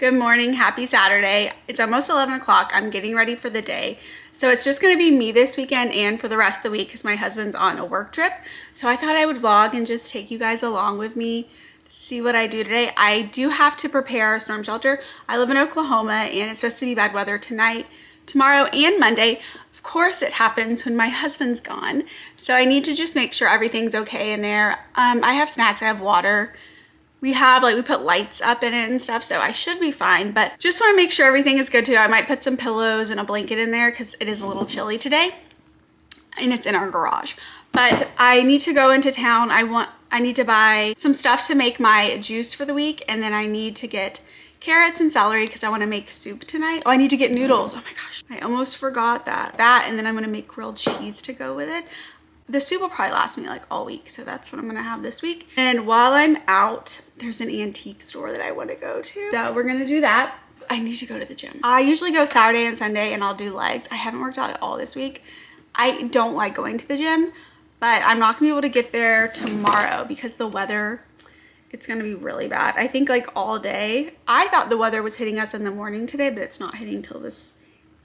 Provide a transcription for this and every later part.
Good morning, happy Saturday. It's almost 11 o'clock. I'm getting ready for the day. So it's just gonna be me this weekend and for the rest of the week because my husband's on a work trip. So I thought I would vlog and just take you guys along with me to see what I do today. I do have to prepare a storm shelter. I live in Oklahoma and it's supposed to be bad weather tonight, tomorrow, and Monday. Of course it happens when my husband's gone. So I need to just make sure everything's okay in there. I have snacks, I have water. We put lights up in it and stuff, so I should be fine, but just want to make sure everything is good too. I might put some pillows and a blanket in there because it is a little chilly today and it's in our garage. But I need to go into town. I need to buy some stuff to make my juice for the week, and then I need to get carrots and celery because I want to make soup tonight. Oh, I need to get noodles. Oh my gosh, I almost forgot that. And then I'm going to make grilled cheese to go with it. The soup will probably last me like all week, so that's what I'm gonna have this week. And while I'm out, there's an antique store that I want to go to, so we're gonna do that. I need to go to the gym. I usually go Saturday and Sunday and I'll do legs. I haven't worked out at all this week. I don't like going to the gym, but I'm not gonna be able to get there tomorrow because the weather, it's gonna be really bad. I think like all day. I thought the weather was hitting us in the morning today, but it's not hitting till this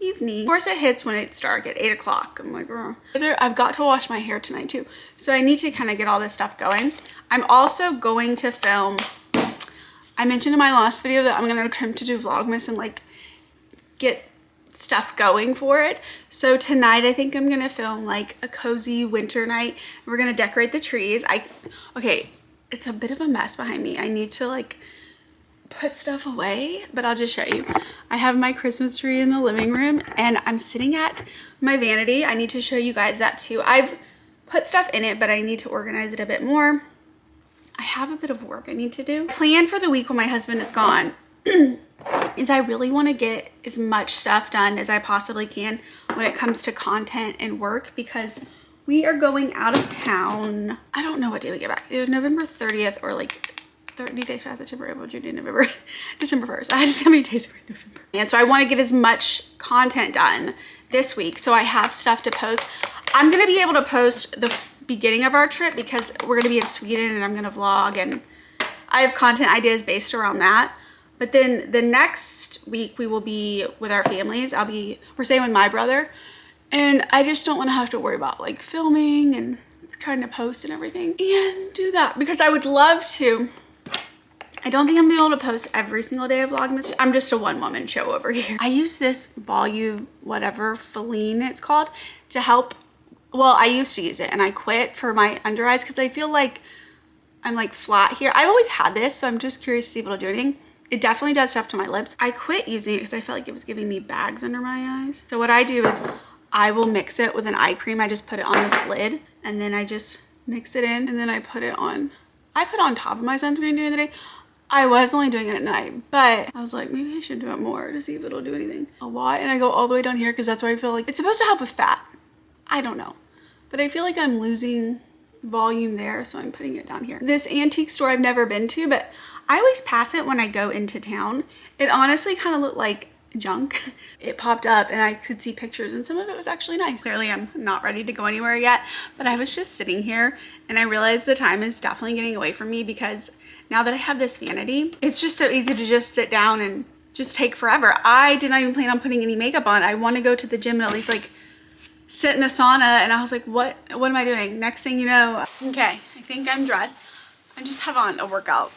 evening. Of course it hits when it's dark at 8 o'clock. I'm like, oh. I've got to wash my hair tonight too, so I need to kind of get all this stuff going. I'm also going to film, I mentioned in my last video that I'm going to attempt to do Vlogmas and like get stuff going for it. So tonight I think I'm going to film like a cozy winter night. We're going to decorate the trees. Okay, it's a bit of a mess behind me. I need to like put stuff away, but I'll just show you. I have my Christmas tree in the living room and I'm sitting at my vanity. I need to show you guys that too. I've put stuff in it, but I need to organize it a bit more. I have a bit of work I need to do. Plan for the week when my husband is gone is I really want to get as much stuff done as I possibly can when it comes to content and work, because we are going out of town. I don't know what day we get back. Either November 30th or like 30 days past September, April, June, November, December 1st. I just how many days are in November. And so I want to get as much content done this week so I have stuff to post. I'm going to be able to post the beginning of our trip because we're going to be in Sweden and I'm going to vlog and I have content ideas based around that. But then the next week we will be with our families. We're staying with my brother, and I just don't want to have to worry about like filming and trying to post and everything and do that because I would love to. I don't think I'm gonna be able to post every single day of Vlogmas. I'm just a one-woman show over here. I use this Volume whatever, Feline it's called, to help. Well, I used to use it and I quit for my under eyes because I feel like I'm like flat here. I've always had this, so I'm just curious to see if it'll do anything. It definitely does stuff to my lips. I quit using it because I felt like it was giving me bags under my eyes. So what I do is I will mix it with an eye cream. I just put it on this lid and then I just mix it in and then I put it on. I put it on top of my sunscreen during the day. I was only doing it at night, but I was like, maybe I should do it more to see if it'll do anything. A lot, and I go all the way down here because that's where I feel like it's supposed to help with fat. I don't know, but I feel like I'm losing volume there, so I'm putting it down here. This antique store I've never been to, but I always pass it when I go into town. It honestly kind of looked like junk. It popped up and I could see pictures and some of it was actually nice. Clearly I'm not ready to go anywhere yet, but I was just sitting here and I realized the time is definitely getting away from me because now that I have this vanity, it's just so easy to just sit down and just take forever. I did not even plan on putting any makeup on. I want to go to the gym and at least like sit in the sauna, and I was like, what am I doing? Next thing you know, okay, I think I'm dressed. I just have on a workout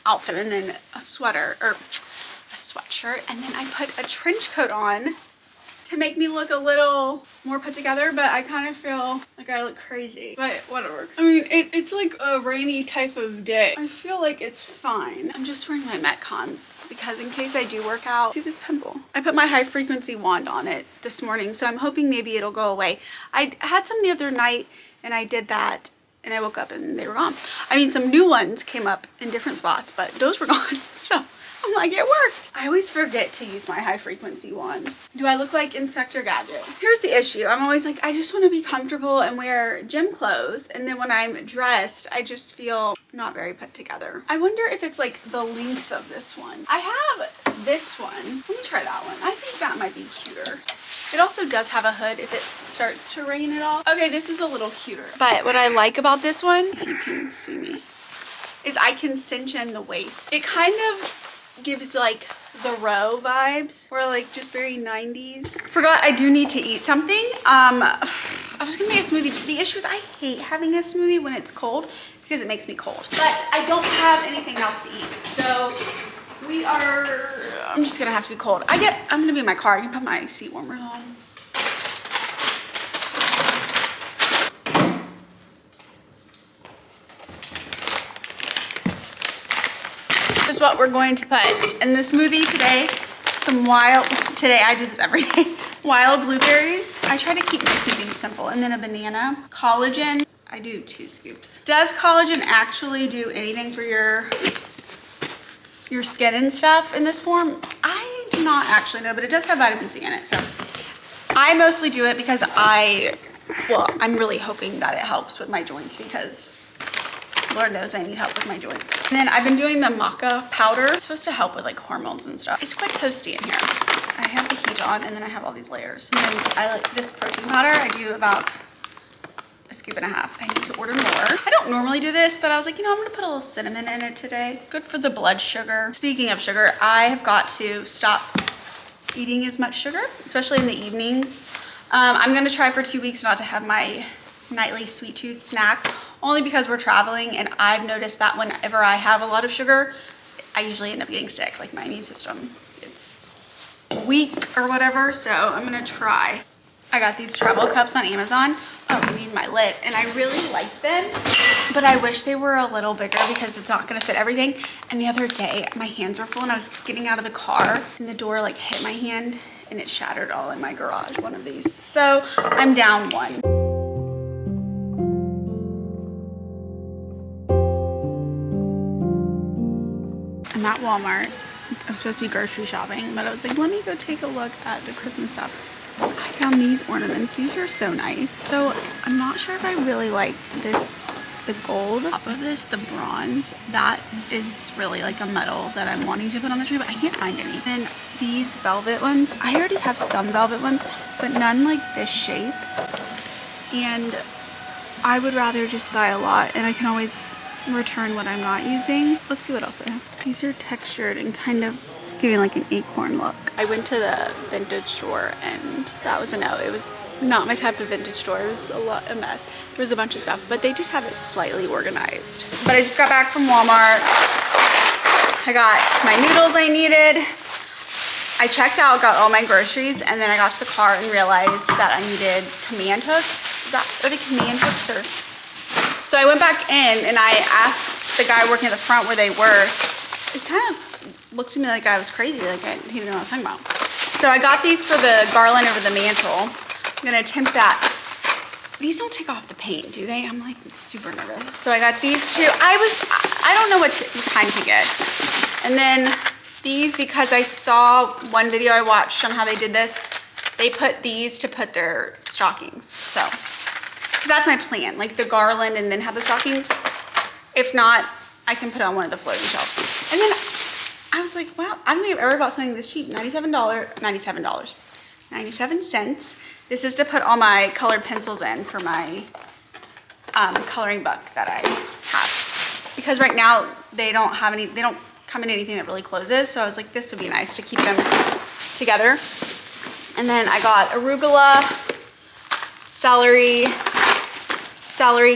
outfit and then a sweater or a sweatshirt, and then I put a trench coat on to make me look a little more put together, but I kind of feel like I look crazy, but whatever. I mean, it's like a rainy type of day. I feel like it's fine. I'm just wearing my Metcons because in case I do work out. See this pimple? I put my high frequency wand on it this morning, so I'm hoping maybe it'll go away. I had some the other night and I did that and I woke up and they were gone. I mean, some new ones came up in different spots, but those were gone, so I'm like, it worked. I always forget to use my high frequency wand. Do I look like Inspector Gadget? Here's the issue. I'm always like, I just want to be comfortable and wear gym clothes. And then when I'm dressed, I just feel not very put together. I wonder if it's like the length of this one. I have this one. Let me try that one. I think that might be cuter. It also does have a hood if it starts to rain at all. Okay, this is a little cuter. But what I like about this one, if you can see me, is I can cinch in the waist. It kind of gives like the Row vibes. Or like just very 90s. Forgot I do need to eat something. I was gonna make a smoothie. The issue is I hate having a smoothie when it's cold because it makes me cold. But I don't have anything else to eat. So I'm just gonna have to be cold. I'm gonna be in my car. I can put my seat warmers on. This is what we're going to put in the smoothie today. Today I do this every day. Wild blueberries. I try to keep my smoothies simple. And then a banana. Collagen. I do 2 scoops. Does collagen actually do anything for your skin and stuff in this form? I do not actually know, but it does have vitamin C in it. So I mostly do it because I'm really hoping that it helps with my joints because Lord knows I need help with my joints. And then I've been doing the maca powder. It's supposed to help with like hormones and stuff. It's quite toasty in here. I have the heat on and then I have all these layers. And then I like this protein powder. I do about 1.5 scoops. I need to order more. I don't normally do this, but I was like, I'm gonna put a little cinnamon in it today. Good for the blood sugar. Speaking of sugar, I have got to stop eating as much sugar, especially in the evenings. I'm gonna try for 2 weeks not to have my nightly sweet tooth snack, only because we're traveling and I've noticed that whenever I have a lot of sugar, I usually end up getting sick. Like my immune system, it's weak or whatever. So I'm gonna try. I got these travel cups on Amazon. Oh, I need my lid. And I really like them, but I wish they were a little bigger because it's not gonna fit everything. And the other day, my hands were full and I was getting out of the car and the door like hit my hand and it shattered all in my garage, one of these. So I'm down one. I'm at Walmart. I'm supposed to be grocery shopping, but I was like, let me go take a look at the Christmas stuff. I found these ornaments. These are so nice. So I'm not sure if I really like this, the gold top of this, the bronze. That is really like a metal that I'm wanting to put on the tree, but I can't find any. And these velvet ones, I already have some velvet ones, but none like this shape. And I would rather just buy a lot and I can always return what I'm not using. Let's see what else I have. These are textured and kind of giving like an acorn look. I went to the vintage store and that was a no. It was not my type of vintage store. It was a mess. There was a bunch of stuff, but they did have it slightly organized. But I just got back from Walmart. I got my noodles I needed. I checked out, got all my groceries, and then I got to the car and realized that I needed command hooks. Are they command hooks or? So I went back in and I asked the guy working at the front where they were. It kind of looked to me like I was crazy, like he didn't know what I was talking about. So I got these for the garland over the mantle. I'm gonna attempt that. These don't take off the paint, do they? I'm like super nervous. So I got these two. I don't know what kind to get. And then these, because I saw one video I watched on how they did this, they put these to put their stockings. So, because that's my plan, like the garland and then have the stockings. If not, I can put it on one of the floating shelves. And then I was like, wow, I don't think I've ever bought something this cheap. $97 cents. This is to put all my colored pencils in for my coloring book that I have. Because right now they don't come in anything that really closes. So I was like, this would be nice to keep them together. And then I got arugula, celery,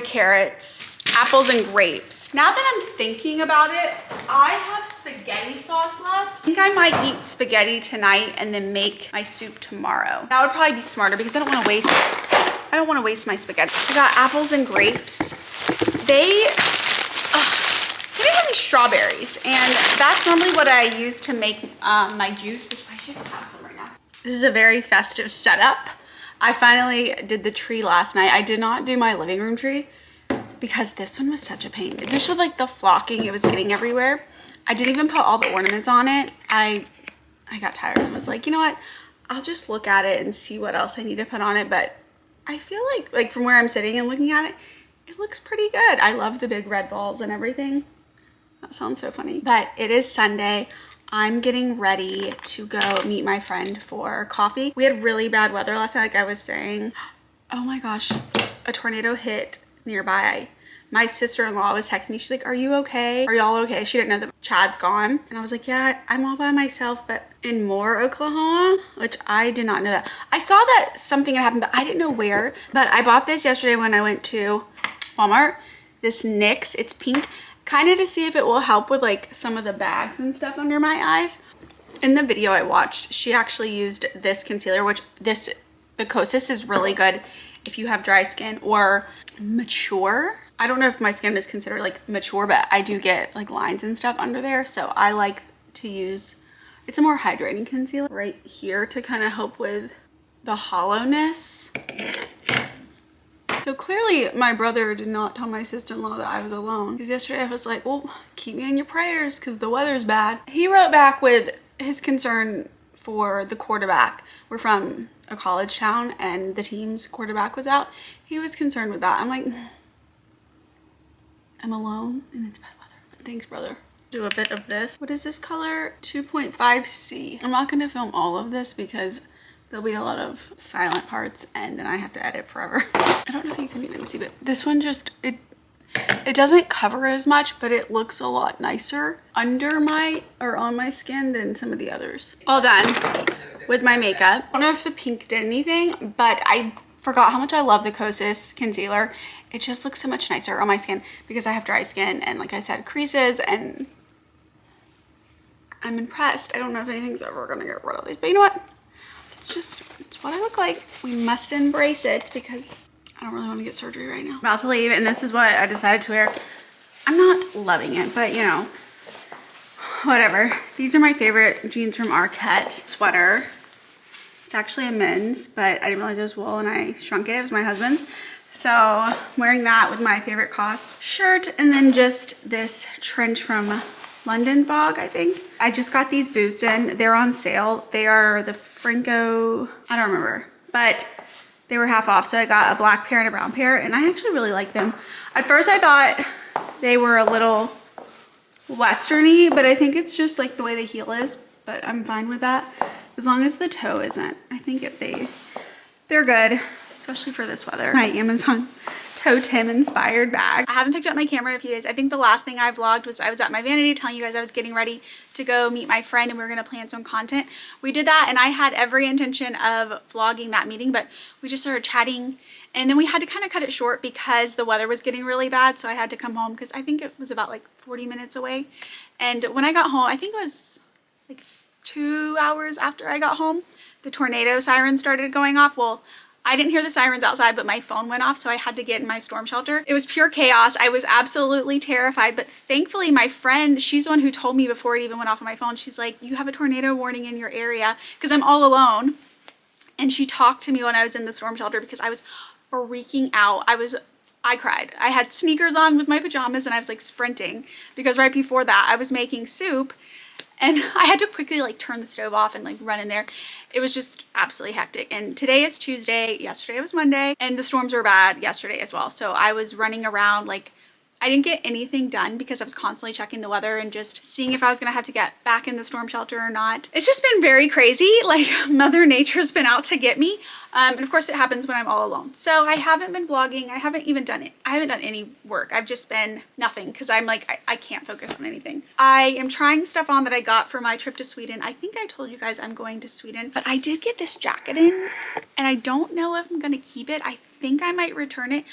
carrots, apples, and grapes. Now that I'm thinking about it, I have spaghetti sauce left. I think I might eat spaghetti tonight and then make my soup tomorrow. That would probably be smarter because I don't want to waste my spaghetti. I got apples and grapes. They didn't have any strawberries, and that's normally what I use to make my juice, which I should have some right now. This is a very festive setup. I finally did the tree last night. I did not do my living room tree because this one was such a pain. Just with like the flocking, it was getting everywhere. I didn't even put all the ornaments on it. I got tired and was like, you know what? I'll just look at it and see what else I need to put on it. But I feel like from where I'm sitting and looking at it, it looks pretty good. I love the big red balls and everything. That sounds so funny. But it is Sunday. I'm getting ready to go meet my friend for coffee. We had really bad weather last night, like I was saying. Oh my gosh, a tornado hit nearby my sister-in-law was texting me. She's like, are you okay? Are y'all okay? She didn't know that Chad's gone. And I was like, yeah, I'm all by myself, but in Moore, Oklahoma, which I did not know that. I saw that something had happened, but I didn't know where. But I bought this yesterday when I went to Walmart. This NYX, it's pink, kind of to see if it will help with like some of the bags and stuff under my eyes. In the video I watched, she actually used this concealer, which the Kosas is really good if you have dry skin or mature. I don't know if my skin is considered like mature, but I do get like lines and stuff under there. So I like to use, it's a more hydrating concealer right here to kind of help with the hollowness. So clearly my brother did not tell my sister-in-law that I was alone, because yesterday I was like, well, keep me in your prayers because the weather's bad. He wrote back with his concern for the quarterback. We're from a college town and the team's quarterback was out. He was concerned with that. I'm like, I'm alone and it's bad weather. Thanks, brother. Do a bit of this. What is this color? 2.5C. I'm not gonna film all of this because there'll be a lot of silent parts and then I have to edit forever. I don't know if you can even see, but this one just, it doesn't cover as much, but it looks a lot nicer under my, or on my skin than some of the others. All done with my makeup. I don't know if the pink did anything, but I forgot how much I love the Kosas concealer. It just looks so much nicer on my skin because I have dry skin and, like I said, creases, and I'm impressed. I don't know if anything's ever gonna get rid of these, but you know what? It's what I look like. We must embrace it because I don't really want to get surgery right now. I'm about to leave and this is what I decided to wear. I'm not loving it, but you know, whatever. These are my favorite jeans from Arquette. Sweater. It's actually a men's, but I didn't realize it was wool and I shrunk it. It was my husband's. So I'm wearing that with my favorite COS shirt, and then just this trench from London Fog, I think. I just got these boots in. They're on sale. They are the Franco, I don't remember, but they were half off. So I got a black pair and a brown pair, and I actually really like them. At first I thought they were a little westerny, but I think it's just like the way the heel is, but I'm fine with that. As long as the toe isn't. I think they're good, especially for this weather. My Amazon Toe Tim inspired bag. I haven't picked up my camera in a few days. I think the last thing I vlogged was I was at my vanity telling you guys I was getting ready to go meet my friend and we were gonna plan some content. We did that and I had every intention of vlogging that meeting, but we just started chatting and then we had to kind of cut it short because the weather was getting really bad. So I had to come home because I think it was about like 40 minutes away. And when I got home, I think it was like 2 hours after I got home, the tornado siren started going off. Well, I didn't hear the sirens outside, but my phone went off, so I had to get in my storm shelter. It was pure chaos. I was absolutely terrified, but thankfully my friend, she's the one who told me before it even went off on my phone. She's like, you have a tornado warning in your area, because I'm all alone. And she talked to me when I was in the storm shelter because I was freaking out. I cried. I had sneakers on with my pajamas and I was like sprinting because right before that I was making soup. And I had to quickly like turn the stove off and like run in there. It was just absolutely hectic. And today is Tuesday. Yesterday was Monday. And the storms were bad yesterday as well. So I was running around like I didn't get anything done because I was constantly checking the weather and just seeing if I was going to have to get back in the storm shelter or not. It's just been very crazy. Like Mother Nature's been out to get me. And of course it happens when I'm all alone. So I haven't been vlogging. I haven't even done it. I haven't done any work. I've just been nothing because I'm like, I can't focus on anything. I am trying stuff on that I got for my trip to Sweden. I think I told you guys I'm going to Sweden, but I did get this jacket in and I don't know if I'm going to keep it. I think I might return it.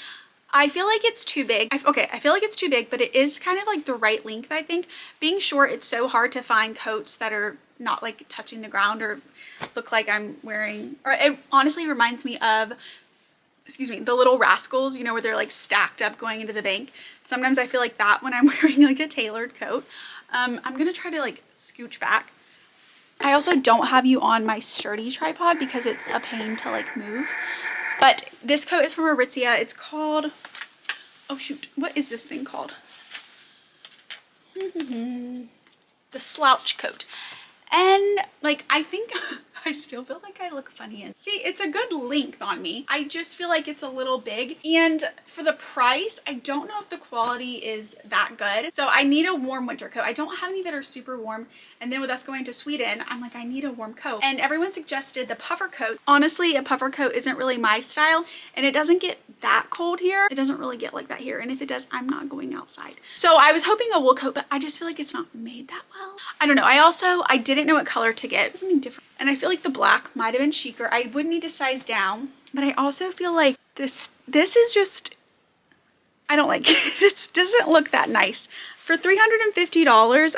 I feel like it's too big. I feel like it's too big, but it is kind of like the right length, I think. Being short, it's so hard to find coats that are not like touching the ground or look like I'm wearing, or it honestly reminds me of, excuse me, the Little Rascals, you know, where they're like stacked up going into the bank. Sometimes I feel like that when I'm wearing like a tailored coat. I'm gonna try to like scooch back. I also don't have you on my sturdy tripod because it's a pain to like move. But this coat is from Aritzia. It's called, oh shoot, what is this thing called? The slouch coat. And like, I think I still feel like I look funny. And see, it's a good length on me. I just feel like it's a little big. And for the price, I don't know if the quality is that good. So I need a warm winter coat. I don't have any that are super warm. And then with us going to Sweden, I'm like, I need a warm coat. And everyone suggested the puffer coat. Honestly, a puffer coat isn't really my style, and it doesn't get that cold here. It doesn't really get like that here. And if it does, I'm not going outside. So I was hoping a wool coat, but I just feel like it's not made that well. I don't know. I didn't know what color to get. Something different. And I feel like the black might have been chicer. I would need to size down, but I also feel like this is just, I don't like it. It doesn't look that nice. For $350,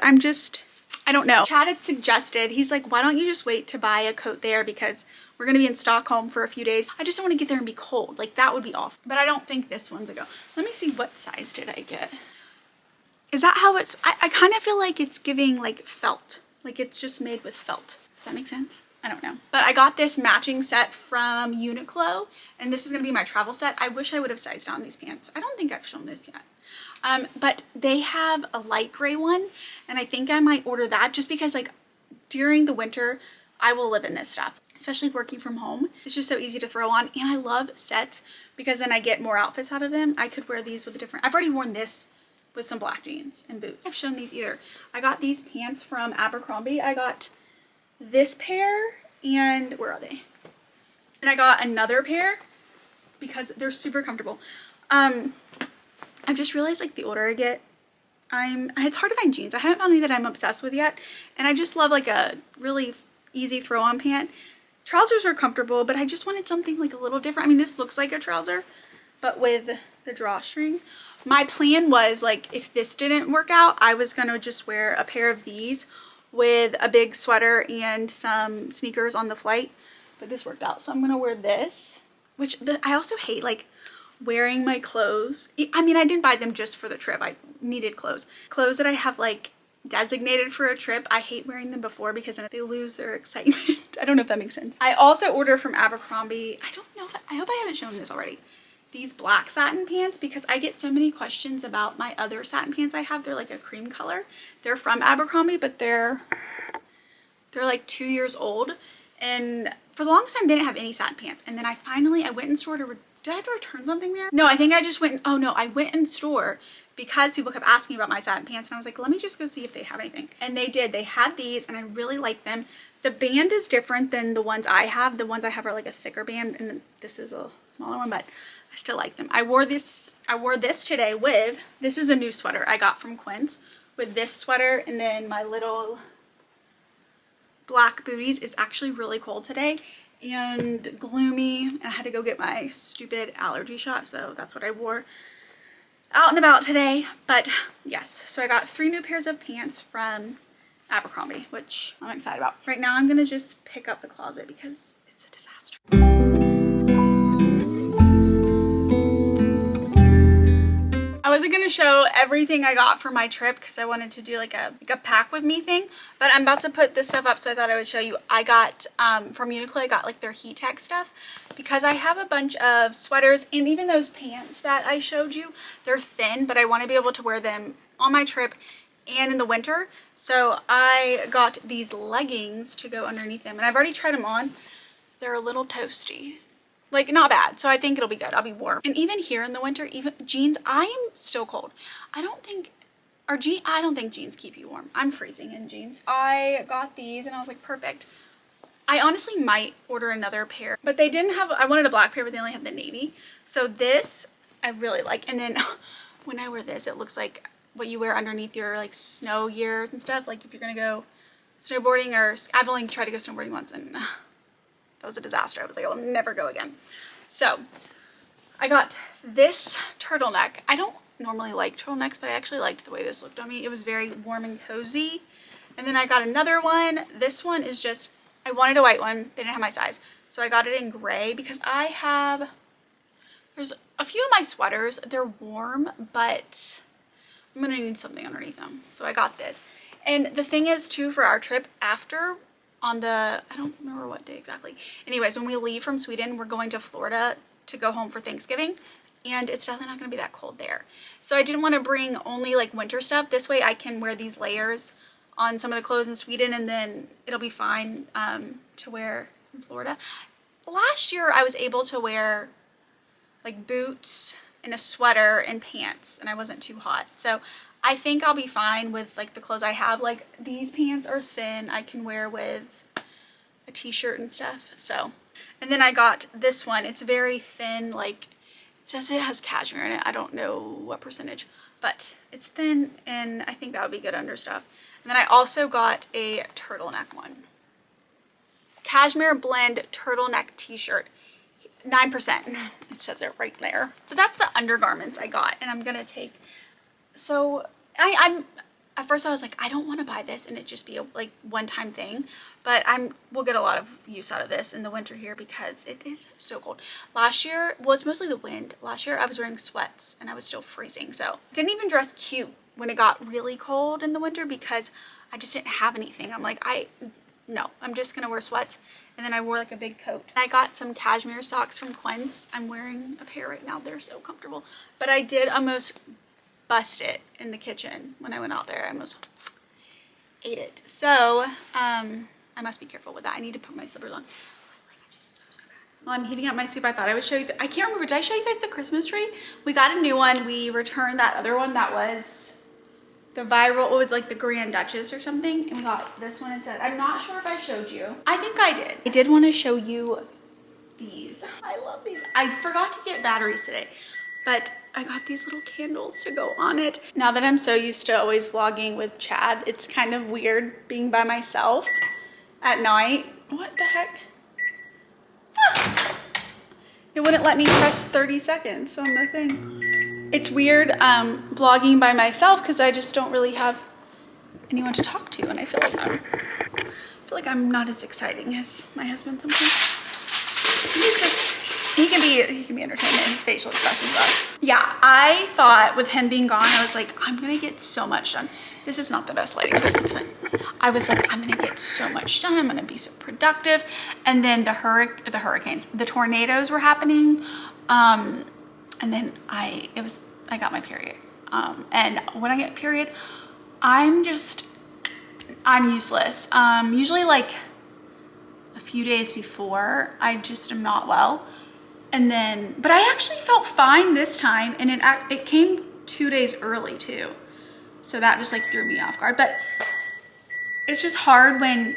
I don't know. Chad had suggested, he's like, why don't you just wait to buy a coat there because we're going to be in Stockholm for a few days. I just don't want to get there and be cold. Like that would be awful. But I don't think this one's a go. Let me see, what size did I get? Is that how it's, I kind of feel like it's giving like felt. Like it's just made with felt. Does that make sense? I don't know. But I got this matching set from Uniqlo, and this is going to be my travel set. I wish I would have sized down these pants. I don't think I've shown this yet. But they have a light gray one, and I think I might order that just because like during the winter, I will live in this stuff, especially working from home. It's just so easy to throw on, and I love sets because then I get more outfits out of them. I could wear these with a different, I've already worn this with some black jeans and boots. I've shown these either. I got these pants from Abercrombie. I got this pair, and where are they? And I got another pair because they're super comfortable. I've just realized like the older I get, it's hard to find jeans. I haven't found any that I'm obsessed with yet. And I just love like a really easy throw on pant. Trousers are comfortable, but I just wanted something like a little different. I mean, this looks like a trouser, but with the drawstring. My plan was like, if this didn't work out, I was gonna just wear a pair of these with a big sweater and some sneakers on the flight, but this worked out. So I'm gonna wear this, which I also hate like wearing my clothes. I mean, I didn't buy them just for the trip. I needed clothes that I have like designated for a trip. I hate wearing them before because then they lose their excitement. I don't know if that makes sense. I also ordered from Abercrombie. I don't know if I hope I haven't shown this already. These black satin pants, because I get so many questions about my other satin pants I have. They're like a cream color. They're from Abercrombie, but they're like 2 years old. And for the longest time, I didn't have any satin pants. And then I went in store to, did I have to return something there? No, I think I just went, oh no, I went in store because people kept asking about my satin pants. And I was like, let me just go see if they have anything. And they did. They had these and I really like them. The band is different than the ones I have. The ones I have are like a thicker band, and this is a smaller one, but I still like them. I wore this today with, this is a new sweater I got from Quinn's, with this sweater and then my little black booties. It's actually really cold today and gloomy, and I had to go get my stupid allergy shot, so that's what I wore out and about today. But yes, so I got 3 new pairs of pants from Abercrombie, which I'm excited about. Right now I'm gonna just pick up the closet because it's a disaster. I wasn't gonna show everything I got for my trip because I wanted to do like a pack with me thing, but I'm about to put this stuff up, so I thought I would show you. I got from Uniqlo, I got like their heat tech stuff because I have a bunch of sweaters, and even those pants that I showed you, they're thin, but I want to be able to wear them on my trip and in the winter. So I got these leggings to go underneath them, and I've already tried them on. They're a little toasty. Like, not bad, so I think it'll be good. I'll be warm. And even here in the winter, even jeans, I am still cold. I don't think jeans keep you warm. I'm freezing in jeans. I got these and I was like, perfect. I honestly might order another pair, but they didn't have, I wanted a black pair, but they only have the navy. So this I really like. And then when I wear this, it looks like what you wear underneath your like snow gear and stuff. Like if you're gonna go snowboarding, or I've only tried to go snowboarding once and that was a disaster. I was like, I'll never go again. So I got this turtleneck. I don't normally like turtlenecks, but I actually liked the way this looked on me. It was very warm and cozy. And then I got another one. This one is just, I wanted a white one. They didn't have my size. So I got it in gray because there's a few of my sweaters. They're warm, but I'm gonna need something underneath them. So I got this. And the thing is too, for our trip after, on the, I don't remember what day exactly. Anyways, when we leave from Sweden, we're going to Florida to go home for Thanksgiving, and it's definitely not going to be that cold there. So I didn't want to bring only like winter stuff. This way I can wear these layers on some of the clothes in Sweden, and then it'll be fine to wear in Florida. Last year I was able to wear like boots and a sweater and pants, and I wasn't too hot. So I think I'll be fine with like the clothes I have. Like these pants are thin, I can wear with a t-shirt and stuff. So, and then I got this one. It's very thin, like it says it has cashmere in it. I don't know what percentage, but it's thin, and I think that would be good under stuff. And then I also got a turtleneck one. Cashmere blend turtleneck t-shirt. 9%. It says it right there. So that's the undergarments I got, and I'm gonna take. So I'm at first I was like, I don't want to buy this and it just be a like one-time thing, but we'll get a lot of use out of this in the winter here because it is so cold. Last year, well, it's mostly the wind. Last year I was wearing sweats and I was still freezing, so didn't even dress cute when it got really cold in the winter because I just didn't have anything. I'm like, no, I'm just gonna wear sweats. And then I wore like a big coat. I got some cashmere socks from Quince. I'm wearing a pair right now. They're so comfortable. But I did almost bust it in the kitchen when I went out there. I almost ate it. So I must be careful with that. I need to put my slippers on. While I'm heating up my soup, I thought I would show you. I can't remember. Did I show you guys the Christmas tree? We got a new one. We returned that other one that was the viral, it was like the Grand Duchess or something, and we got this one instead. I'm not sure if I showed you. I think I did. I did want to show you these. I love these. I forgot to get batteries today, but I got these little candles to go on it. Now that I'm so used to always vlogging with Chad, it's kind of weird being by myself at night. What the heck? Ah. It wouldn't let me press 30 seconds on the thing. It's weird vlogging by myself because I just don't really have anyone to talk to, and I feel like I'm not as exciting as my husband sometimes. He can be entertainment in his facial expressions are. Yeah, I thought with him being gone, I was like, I'm gonna get so much done. This is not the best lighting, but it's fine. I was like, I'm gonna get so much done. I'm gonna be so productive. And then the tornadoes were happening. And then I got my period. And when I get period, I'm useless. Usually like a few days before, I just am not well. And then, but I actually felt fine this time, and it came 2 days early too. So that just like threw me off guard. But it's just hard when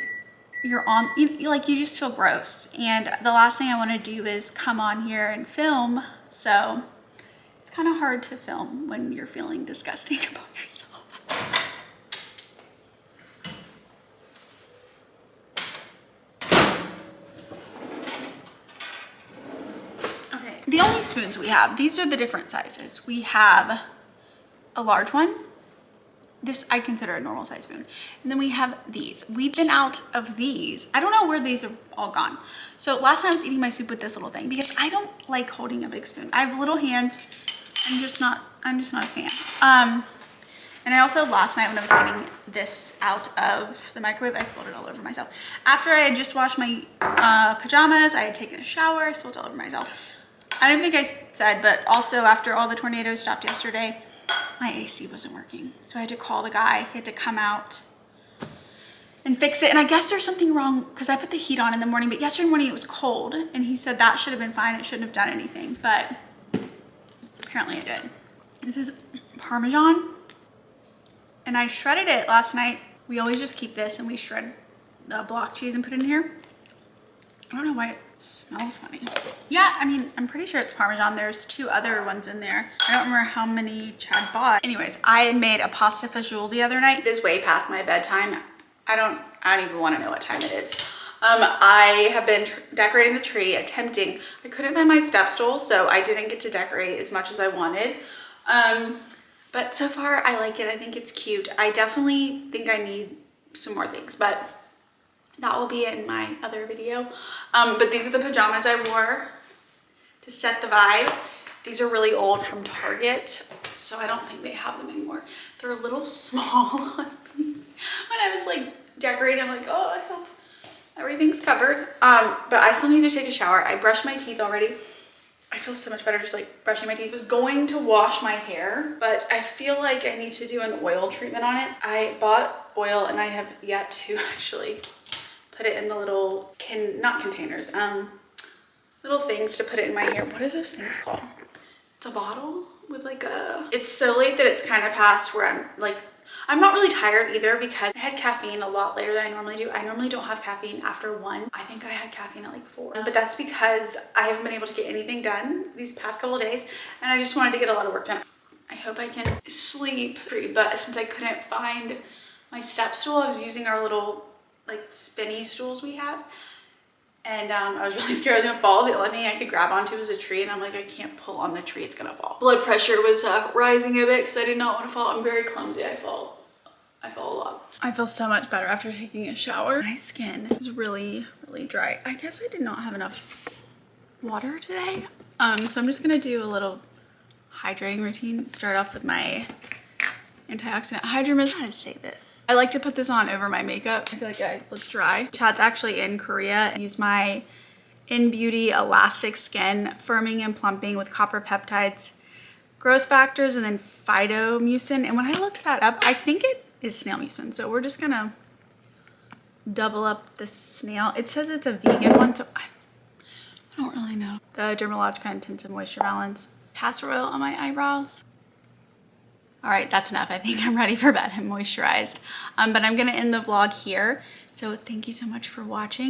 you're on, you just feel gross. And the last thing I want to do is come on here and film. So it's kind of hard to film when you're feeling disgusting about yourself. Okay, the only spoons we have, these are the different sizes. We have a large one. This I consider a normal size spoon. And then we have these. We've been out of these. I don't know where these are all gone. So last time I was eating my soup with this little thing because I don't like holding a big spoon. I have little hands. I'm just not a fan. And I also, last night when I was getting this out of the microwave, I spilled it all over myself. After I had just washed my pajamas, I had taken a shower, I spilled it all over myself. I don't think I said, but also after all the tornadoes stopped yesterday, my AC wasn't working. So I had to call the guy. He had to come out and fix it. And I guess there's something wrong because I put the heat on in the morning, but yesterday morning it was cold, and he said that should have been fine. It shouldn't have done anything, but apparently it did. This is Parmesan, and I shredded it last night. We always just keep this and we shred the block cheese and put it in here. I don't know why it smells funny. Yeah, I mean, I'm pretty sure it's Parmesan. There's 2 other ones in there. I don't remember how many Chad bought. Anyways, I had made a pasta fagioli the other night. It is way past my bedtime. I don't even want to know what time it is. I have been decorating the tree, attempting. I couldn't find my step stool, so I didn't get to decorate as much as I wanted. But so far I like it. I think it's cute. I definitely think I need some more things, but that will be in my other video. But these are the pajamas I wore to set the vibe. These are really old from Target, so I don't think they have them anymore. They're a little small on me. When I was like decorating, I'm like, oh, I hope everything's covered. But I still need to take a shower. I brushed my teeth already. I feel so much better just like brushing my teeth. I was going to wash my hair, but I feel like I need to do an oil treatment on it. I bought oil and I have yet to actually put it in the little, not containers, little things to put it in my hair. What are those things called? It's a bottle with like a, it's so late that it's kind of past where I'm like, I'm not really tired either because I had caffeine a lot later than I normally do. I normally don't have caffeine after 1. I think I had caffeine at like 4. But that's because I haven't been able to get anything done these past couple of days and I just wanted to get a lot of work done. I hope I can sleep free, but since I couldn't find my step stool, I was using our little like spinny stools we have. And I was really scared I was gonna fall. The only thing I could grab onto was a tree and I'm like, I can't pull on the tree, it's gonna fall. Blood pressure was rising a bit because I did not want to fall. I'm very clumsy, I fall a lot. I feel so much better after taking a shower. My skin is really, really dry. I guess I did not have enough water today. So I'm just gonna do a little hydrating routine. Start off with my antioxidant hydro mist. How to say this? I like to put this on over my makeup. I feel like I look dry. Chad's actually in Korea. I use my In Beauty Elastic Skin Firming and Plumping with copper peptides, growth factors, and then phytomucin. And when I looked that up, I think it is snail mucin. So we're just gonna double up the snail. It says it's a vegan one, so I don't really know. The Dermalogica Intensive Moisture Balance. Castor oil on my eyebrows. All right, that's enough. I think I'm ready for bed. I'm moisturized. But I'm gonna end the vlog here. So thank you so much for watching.